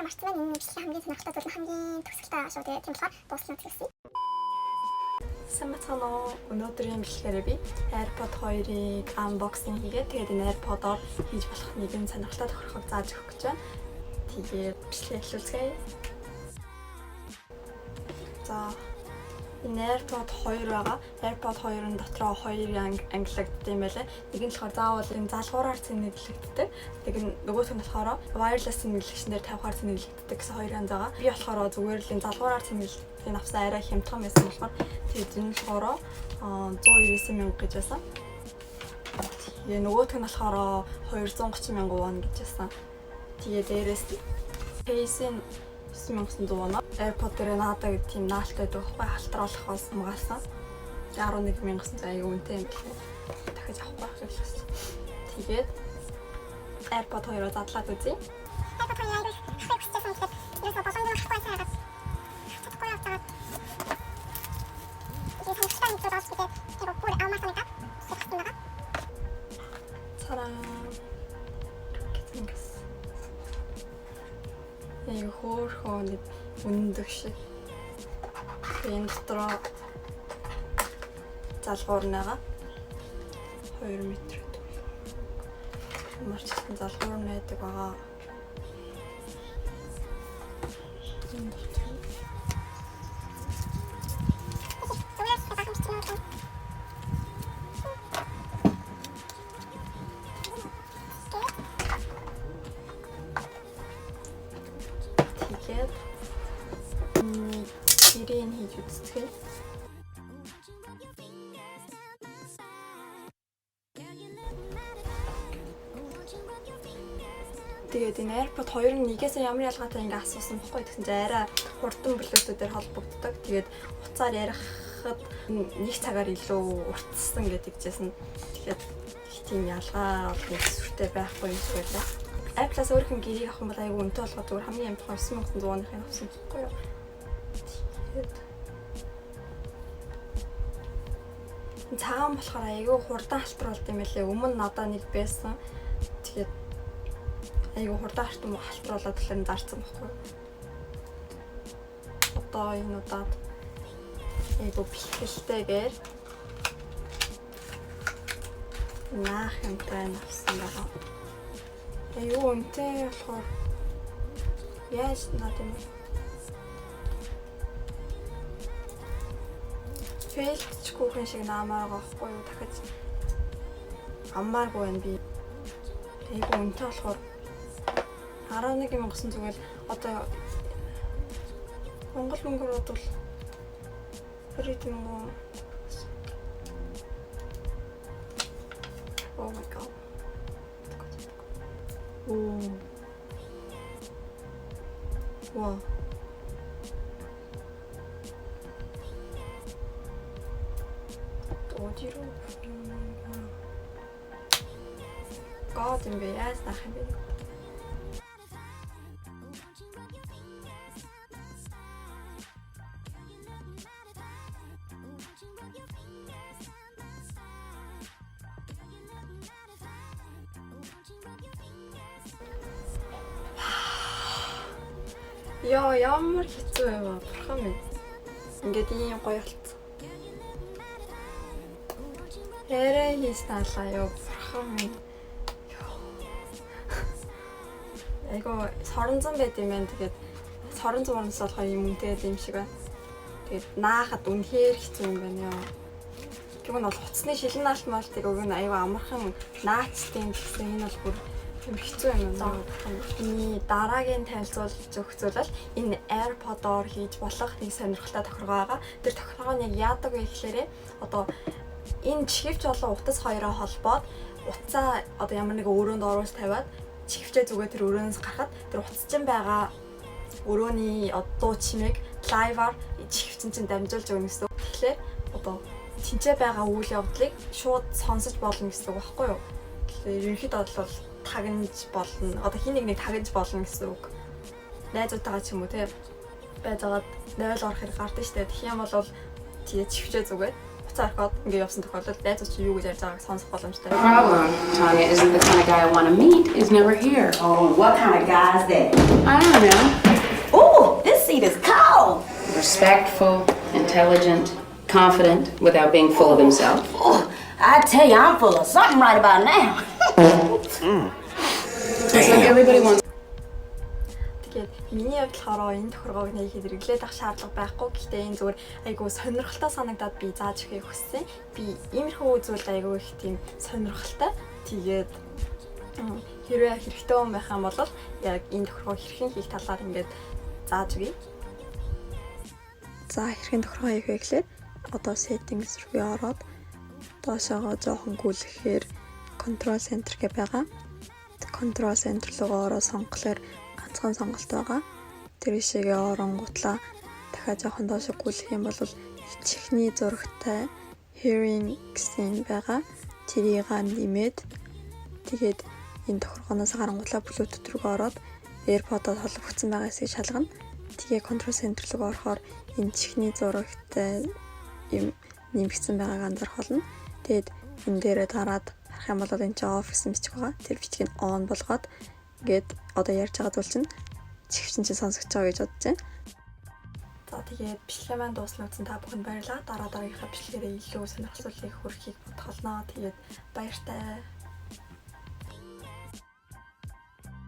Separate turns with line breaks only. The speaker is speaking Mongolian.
Баярлалаа марцсан байна. Энэ бичлэгийн хамгийн сонирхолтой зүйл нь хамгийн төгсгөлтэй шүү. Тэгээ тийм болохоор дуусна гэсэн.
Сайн бацгаана уу. Өнөөдрийн бичлэгээр би AirPod 2-ыг unboxing хийгээд тэгээд энэ AirPod-оор хийж болох нэгэн сонирхолтой тохиолдлыг зааж өгөх гэж байна. Тэгээд бичлэгээ эхлүүлцгээе. За энэ AirPod 2 байгаа. AirPod 2-ын дотроо 2 ангилагддаг юм байлаа. Нэг нь болохоор заавал энэ залгуураар цэнэглэгддэг. Тэг нь нөгөөх нь болохоор wireless цэнэглэгчнээр тавихаар цэнэглэгддэг гэсэн хоёр янз байгаа. Би болохоор зүгээр л энэ залгуураар цэнэглэгдгийг авсан арай хямдхан байсан болохоор тэгээд энэ болохоор 199 мянга гэж байсан. Тэгээ нөгөөх нь болохоор 230 мянган вон гэж байсан. Тэгээ дээрээс Pace-ийн 9900 вон. AirPod дээр надад тийм наалттай байдаг байхгүй халтруулахаас хамгаалсан. 11900 аяга үнэтэй юм билээ. Дахиж авахгүй байх гэсэн. Тэгээд AirPod 2-оо задлаад үзье.
AirPod 2 аяга хахыг хүсчихсэн гэхэд ерөөсөө боломжгүй хахгүй сайгаад чадахгүй яваад. Тэгээд сонирхолтой нэг зүйл олж бидэд тэр бүр алмаасан нэг хэвчсэн байгаа.
Цараа гэцэнгээс. Яг хөөхөө нэг үнэндэг шиг. Энэ дотроо залгуур нэга 2 метр. Марчсан залгуур найдаг байгаа. Тэгээд гэрийн хийж үзтгэе. Тэгээд энэ AirPod 2 нь нэгээс ямар ялгаатай ингээ асуусан бохгүй гэсэн чинь арай хурдан Bluetooth-ээр холбогддог. Тэгээд уцаар ярихад нэг цагаар илүү уртсан гэдэг жисэн. Тэгэхээр их тийм ялгаа сүртэй байхгүй юм шиг байлаа. Apple-аас өөрийнх нь гэрийг авах юм бол аягүй үнэтэй болгоод зүгээр хамгийн амтхан 9100-ыг авсан байхгүй юу? Тэгээд цагаан болохоор аягүй хурдан халтруулт юм байлээ. Өмнө нь надаа нэг байсан. Тэгээд аягүй хурдан халтруулаад тэгэхээр зарцсан байхгүй юу? Одоо энэ удаад аягүй бэлтгэлтэйгээр наах юмтай авсан байгаа. Аюу үнэтэй болохоор яаж надад юм фейлчгүйхэн шиг наамаар байгаа байхгүй юу? Дахиж аммааргүй байна би. Аюу үнэтэй болохоор 11 юм госон зүгээр одоо Монгол мөнгөөр бодвол хэрэг юм уу? Oh my god. Оо. Вау. 어디로? 꺼진 게 яаж нах юм бэ? Яа ямар хэцүү юм аа бурхан минь. Ингээд ийм гоё болцсон. Ярэ хийстаалаа ёо бурхан минь. Айгоо соронзон байд юм байна. Тэгээд соронзоноос болохоор юм үнэтэй юм шиг байна. Тэгээд наахад үнэхээр хэцүү юм байна ёо. Гэвь нь бол хуцсны шилэн наалт маалтыг өгнө айгоо амархан наачтай гэсэн энэ бол бүр юм хэцүү юм байна. Миний дараагийн танилцуулж өгөх зүйл бол энэ AirPod-оор хийж болох нэг сонирхолтой тохиргоо байгаа. Тэр тохиргоо нэг яадаг вэ гэхлээрээ одоо энэ чихвч болон утас хоёроо холбоод утсаа одоо ямар нэг өрөөнд оруулж тавиад чихвчээ зүгээр тэр өрөөнөөс гарахад тэр утасчин байгаа өрөөний дуу чимээг лайваар чихвчин чинь дамжуулж өгнө гэсэн. Тэгэхээр одоо тэнцээ байгаа үйл явдлыг шууд сонсож болно гэсэн үг байхгүй юу? Тэгэхээр ерөнхийдөө бол тагнаж болно. Одоо хин нэг тагнаж болно гэсэн үг. Найзуудтайгаа ч юм уу те байжгаад 0 орох хэрэг гардаг штэ. Тэгэх юм бол тэгээ чихвчээ зүгээр буцаархад ингээ явсан тохиолдолд найзууд чи юу гэж ярьж байгааг сонсох боломжтой.
Problem, Tanya, isn't the kind of guy I want to meet is never here.
Oh, what kind of guy is that?
I don't know.
Ooh, this seat is cold.
Respectful, intelligent, confident, without being full of himself.
Oh, I tell you, I'm full of something right about now.
It's like everybody wants.
Тэгээд миний хувьд болохоор энэ тохиргоог нэг хэрэглээд авах шаардлага байхгүй. Гэхдээ энэ зүгээр айгүй сонирхолтой санагдаад би зааж өгөхийг хүссэн. Би иймэрхүү зүйл айгүй их тийм сонирхолтой. Тэгээд хэрвээ хэрэгтэй юм байх юм бол яг энэ тохиргоог хэрхэн хийх талаар ингээд зааж өгье. За хэрхэн тохиргоо хийх вэ гэхээр одоо settings руу ороод доошоогоо жоохон гүйлгэхээр control center гэх байгаа. Control center руу ороод сонгохлоор ганцхан сонголт байгаа. Тэр ишээгээ оронгуутлаа дахиад жоохон доошоо гүйлгэх юм бол чихний зурагтай hearing гэсэн байгаа. Тэрийг нэмээд тэгээд энэ тохиргооноос харангуутлаа Bluetooth руу ороод AirPod-од холбогдсон байгаа эсийг шалгана. Тэгээ control center руу орохоор энэ чихний зурагтай юм нэмэгдсэн байгааг анзаарах болно. Тэгээд энэ дээрээ дараад харах юм бол энэ чинь off гэсэн бичиг байгаа. Тэр бичгийг on болгоод ингээд одоо ярьж байгаа зүйл чинь чихвчин чинь сонсогч байгаа гэж бодож байна. За тэгээд бичлэгээ маань дуусна. Та бүхэнд баярлалаа. Дараагийнхаа бичлэгээрээ илүү сонирхолтой хүрэхийг бодголноо. Тэгээд баяртай.